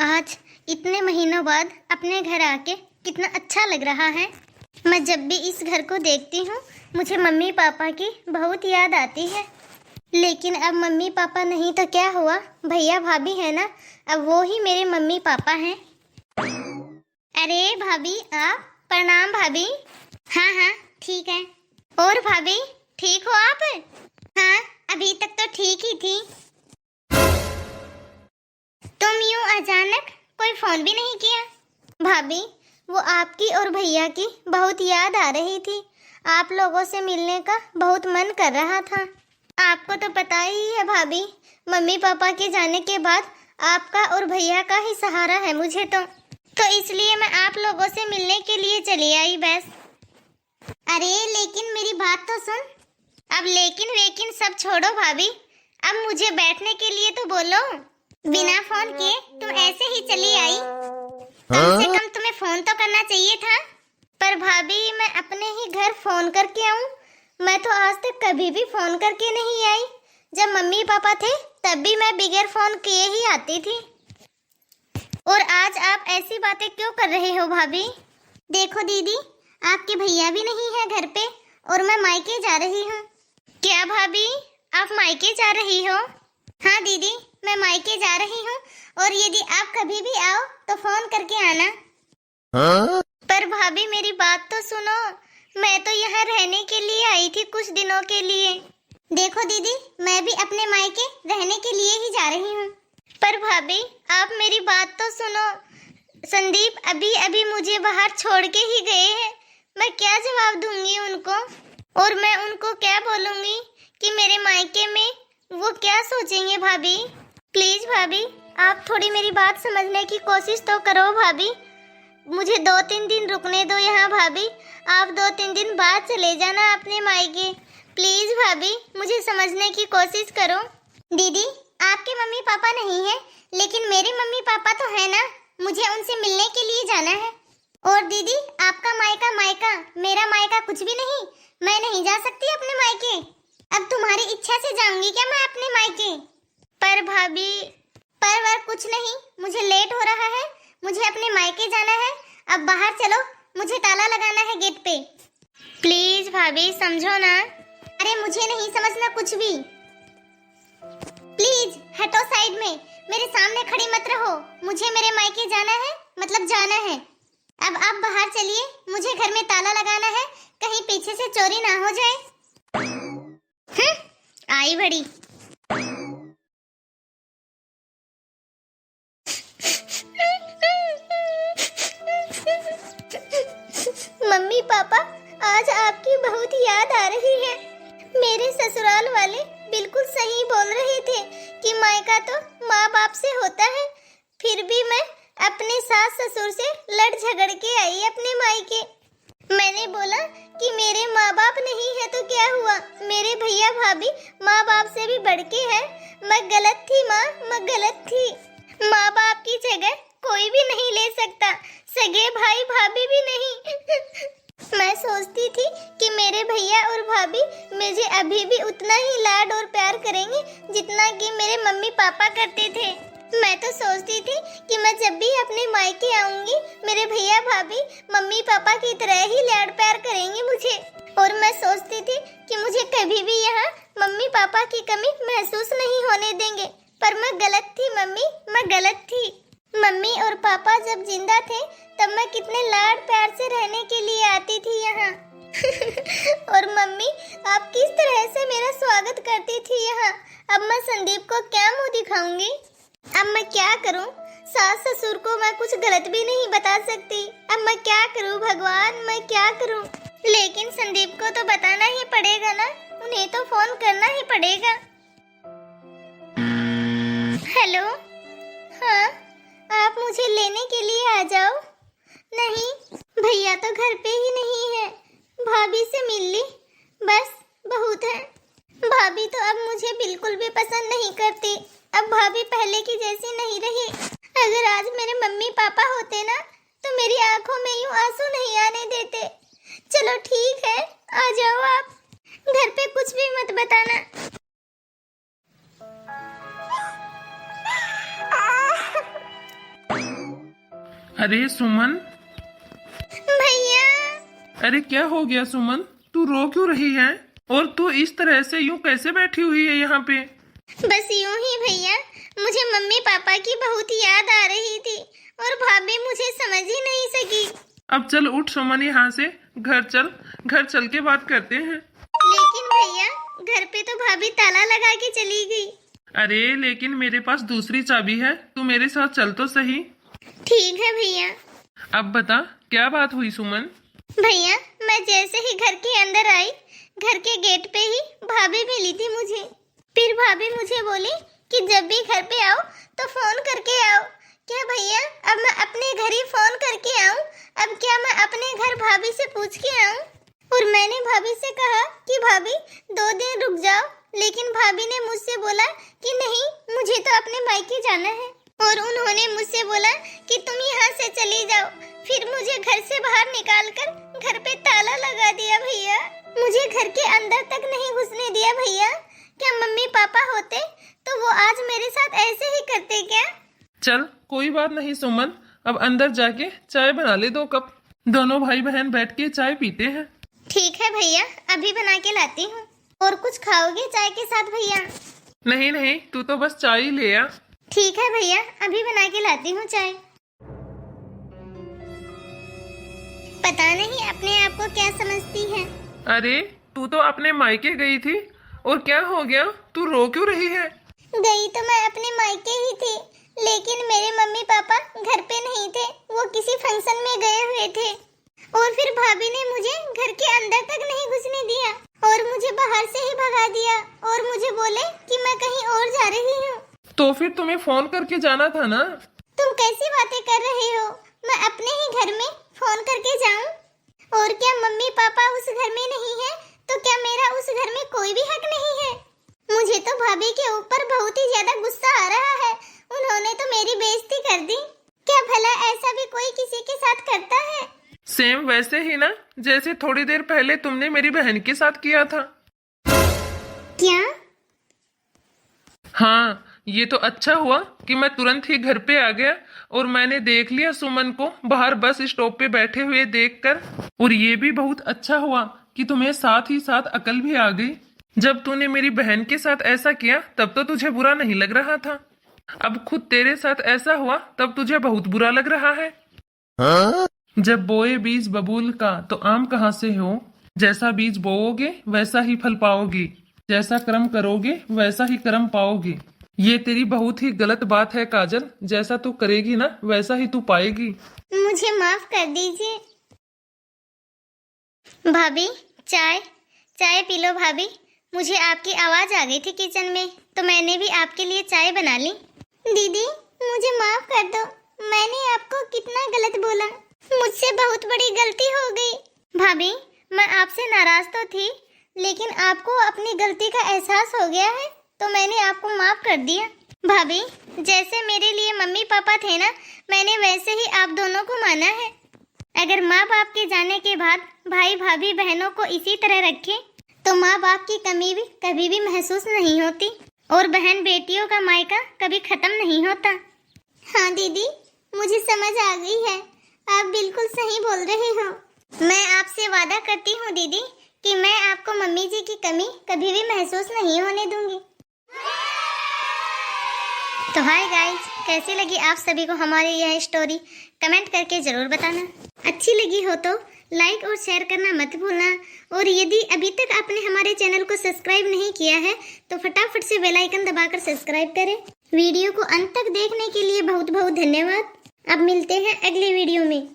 आज इतने महीनों बाद अपने घर आके कितना अच्छा लग रहा है। मैं जब भी इस घर को देखती हूँ मुझे मम्मी पापा की बहुत याद आती है। लेकिन अब मम्मी पापा नहीं तो क्या हुआ, भैया भाभी है ना, अब वो ही मेरे मम्मी पापा हैं। अरे भाभी आप, प्रणाम भाभी। हाँ हाँ ठीक है। और भाभी ठीक हो आप? हाँ अभी तक तो ठीक ही थी। तुम यूं अचानक कोई फोन भी नहीं किया? भाभी वो आपकी और भैया की बहुत याद आ रही थी, आप लोगों से मिलने का बहुत मन कर रहा था। आपको तो पता ही है भाभी, मम्मी पापा के जाने के बाद आपका और भैया का ही सहारा है मुझे तो इसलिए मैं आप लोगों से मिलने के लिए चली आई बस। अरे लेकिन मेरी बात तो सुन। अब लेकिन वेकिन सब छोड़ो भाभी, अब मुझे बैठने के लिए तो बोलो। बिना फोन किए तुम ऐसे ही चली आई, कम से कम तुम्हें फोन तो करना चाहिए था। पर भाभी मैं अपने ही घर फोन करके आऊं? मैं तो आज तक कभी भी फोन करके नहीं आई। जब मम्मी पापा थे तब भी मैं बिगैर फोन किए ही आती थी। और आज आप ऐसी बातें क्यों कर रहे हो भाभी? देखो दीदी, आपके भैया भी नहीं है घर पे और मैं मायके जा रही हूँ। क्या भाभी आप मायके जा रही हो? हाँ दीदी मैं मायके जा रही हूँ, और यदि आप कभी भी आओ तो फोन करके आना। पर भाभी मेरी बात तो सुनो, मैं तो यहाँ रहने के लिए आई थी कुछ दिनों के लिए। देखो दीदी मैं भी अपने मायके रहने के लिए ही जा रही हूँ। पर भाभी आप मेरी बात तो सुनो, संदीप अभी अभी मुझे बाहर छोड़ के ही गए हैं। मैं क्या जवाब दूंगी उनको, और मैं उनको क्या बोलूंगी कि मेरे मायके में वो क्या सोचेंगे? भाभी प्लीज भाभी आप थोड़ी मेरी बात समझने की कोशिश तो करो भाभी। मुझे 2-3 दिन रुकने दो यहाँ भाभी, आप 2-3 दिन बाद चले जाना अपने मायके। प्लीज भाभी मुझे समझने की कोशिश करो। दीदी आपके मम्मी पापा नहीं है, लेकिन मेरे मम्मी पापा तो है ना, मुझे उनसे मिलने के लिए जाना है। और दीदी आपका मायका मायका, मेरा मायका कुछ भी नहीं, मैं नहीं जा सकती अपने मायके। अब तुम्हारी इच्छा से जाऊंगी क्या मैं अपने मायके? पर भाभी पर कुछ नहीं, मुझे लेट हो रहा है, मुझे अपने मायके जाना है। अब बाहर चलो, मुझे ताला लगाना है गेट पे। प्लीज भाभी समझो ना। अरे मुझे नहीं समझना कुछ भी, प्लीज हटो साइड में, मेरे सामने खड़ी मत रहो। मुझे मेरे मायके जाना है, मतलब जाना है। अब आप बाहर चलिए, मुझे घर में ताला लगाना है, कहीं पीछे से चोरी ना हो जाए। आई बड़ी। मम्मी पापा आज आपकी बहुत याद आ रही है। मेरे ससुराल वाले बिल्कुल सही बोल रहे थे कि मायका तो माँ बाप से होता है। फिर भी मैं अपने सास ससुर से लड़ झगड़ के आई अपने मायके। मैंने बोला कि मेरे माँ बाप नहीं है तो क्या हुआ, मेरे भैया भाभी माँ बाप से भी बढ़ के है। मैं गलत थी माँ, मैं गलत थी। माँ बाप की जगह कोई भी नहीं ले सकता, सगे भाई भाभी भी नहीं। मैं सोचती थी कि मेरे भैया और भाभी मुझे अभी भी उतना ही लाड और प्यार करेंगे जितना कि मेरे मम्मी पापा करते थे। मैं तो सोचती थी कि मैं जब भी अपने मायके आऊंगी मेरे भैया भाभी मम्मी पापा की तरह ही लाड प्यार करेंगे मुझे। और मैं सोचती थी कि मुझे कभी भी यहाँ मम्मी पापा की कमी महसूस नहीं होने देंगे। पर मैं गलत थी मम्मी, मैं गलत थी। मम्मी और पापा जब जिंदा थे तब मैं कितने लाड प्यार से रहने के लिए आती थी यहाँ। और मम्मी आप किस तरह से मेरा स्वागत करती थी यहाँ। अब मैं संदीप को क्या मुंह दिखाऊंगी? अब मैं क्या करूं? सास ससुर को मैं कुछ गलत भी नहीं बता सकती। अब मैं क्या करूं भगवान, मैं क्या करूं? लेकिन संदीप को तो बताना ही पड़ेगा ना, उन्हें तो फोन करना ही पड़ेगा। हेलो, हाँ आप मुझे लेने के लिए आ जाओ। नहीं भैया तो घर पे ही नहीं है, भाभी से मिल ली, बस बहुत है। भाभी तो अब मुझे बिल्कुल भी पसंद नहीं करती। अब भाभी पहले की जैसी नहीं रही। अगर आज मेरे मम्मी पापा होते ना तो मेरी आंखों में यूं आंसू नहीं आने देते। चलो ठीक है आ जाओ आप, घर पे कुछ भी मत बताना। अरे सुमन, भैया। अरे क्या हो गया सुमन? तू रो क्यों रही है? और तू इस तरह से यूं कैसे बैठी हुई है यहाँ पे? बस यूं ही भैया, मुझे मम्मी पापा की बहुत याद आ रही थी और भाभी मुझे समझ ही नहीं सकी। अब चल उठ सुमन, यहाँ से घर चल के बात करते हैं। लेकिन भैया, घर पे तो भाभी ताला लगा के चली गई। अरे लेकिन मेरे पास दूसरी चाबी है, तू मेरे साथ चल तो सही। ठीक है भैया। अब बता क्या बात हुई सुमन? भैया, मैं जैसे ही घर के अंदर आई, घर के गेट पे ही भाभी मिली थी मुझे। फिर भाभी मुझे बोली कि जब भी घर पे आओ तो फोन करके आओ। क्या भैया, अब मैं अपने घर ही फोन करके आऊं? अब क्या मैं अपने घर भाभी से पूछ के आऊं? और मैंने भाभी से कहा कि भाभी 2 दिन रुक जाओ, लेकिन भाभी ने मुझसे बोला कि नहीं, मुझे तो अपने मायके जाना है। और उन्होंने मुझसे बोला कि तुम यहाँ से चली जाओ। फिर मुझे घर से बाहर निकालकर घर पे ताला लगा दिया भैया। मुझे घर के अंदर तक नहीं घुसने दिया भैया। क्या मम्मी पापा होते तो वो आज मेरे साथ ऐसे ही करते क्या? चल कोई बात नहीं सुमन, अब अंदर जाके चाय बना ले 2 कप। दोनों भाई बहन बैठ के चाय पीते हैं। ठीक है भैया, अभी बना के लाती हूँ। और कुछ खाओगे चाय के साथ भैया? नहीं नहीं, तू तो बस चाय ही ले आ। ठीक है भैया, अभी बना के लाती हूँ चाय। पता नहीं अपने आप को क्या समझती है। अरे तू तो अपने मायके गई थी, और क्या हो गया? तू रो क्यों रही है? गई तो मैं अपने मायके ही थी, लेकिन मेरे मम्मी पापा घर पे नहीं थे, वो किसी फंक्शन में गए हुए थे। और फिर भाभी ने मुझे घर के अंदर तक नहीं घुसने दिया और मुझे बाहर से ही भगा दिया और मुझे बोले कि मैं कहीं और जा रही हूँ। तो फिर तुम्हें फोन करके जाना था ना? तुम कैसी बातें कर रहे हो? मैं अपने ही घर में फोन करके जाऊं? और क्या मम्मी पापा उस घर में नहीं है तो क्या मेरा उस घर में कोई भी हक नहीं है? मुझे तो भाभी के ऊपर बहुत ही ज्यादा गुस्सा आ रहा है। उन्होंने तो मेरी बेइज्जती कर दी। क्या भला ऐसा भी कोई किसी के साथ करता है? सेम वैसे ही ना, जैसे थोड़ी देर पहले तुमने मेरी बहन के साथ किया था। क्या? हाँ, ये तो अच्छा हुआ कि मैं तुरंत ही घर पे आ गया और मैंने देख लिया सुमन को बाहर बस स्टॉप पे बैठे हुए देखकर। और ये भी बहुत अच्छा हुआ कि तुम्हें साथ ही साथ अकल भी आ गई। जब तूने मेरी बहन के साथ ऐसा किया तब तो तुझे बुरा नहीं लग रहा था, अब खुद तेरे साथ ऐसा हुआ तब तुझे बहुत बुरा लग रहा है। जब बोए बीज बबूल का तो आम कहाँ से हो? जैसा बीज बोओगे वैसा ही फल पाओगे, जैसा कर्म करोगे वैसा ही कर्म पाओगे। ये तेरी बहुत ही गलत बात है काजल, जैसा तू करेगी ना वैसा ही तू पाएगी। मुझे माफ कर दीजिए। भाभी, चाय चाय पी लो भाभी। मुझे आपकी आवाज आ गई थी किचन में तो मैंने भी आपके लिए चाय बना ली। दीदी, मुझे माफ कर दो, मैंने आपको कितना गलत बोला, मुझसे बहुत बड़ी गलती हो गई। भाभी, मैं आपसे नाराज तो थी, लेकिन आपको अपनी गलती का एहसास हो गया है तो मैंने आपको माफ कर दिया। भाभी, जैसे मेरे लिए मम्मी पापा थे ना, मैंने वैसे ही आप दोनों को माना है। अगर माँ बाप के जाने के बाद भाई भाभी बहनों को इसी तरह रखें तो माँ बाप की कमी भी कभी भी महसूस नहीं होती और बहन बेटियों का मायका कभी खत्म नहीं होता। हाँ दीदी, मुझे समझ आ गई है, आप बिल्कुल सही बोल रहे हो। मैं आपसे वादा करती हूँ दीदी कि मैं आपको मम्मी जी की कमी कभी भी महसूस नहीं होने दूंगी। तो हाय गाइस, कैसी लगी आप सभी को हमारी यह स्टोरी? कमेंट करके ज़रूर बताना। अच्छी लगी हो तो लाइक और शेयर करना मत भूलना। और यदि अभी तक आपने हमारे चैनल को सब्सक्राइब नहीं किया है तो फटाफट से बेल आइकन दबाकर सब्सक्राइब करें। वीडियो को अंत तक देखने के लिए बहुत बहुत धन्यवाद। अब मिलते हैं अगले वीडियो में।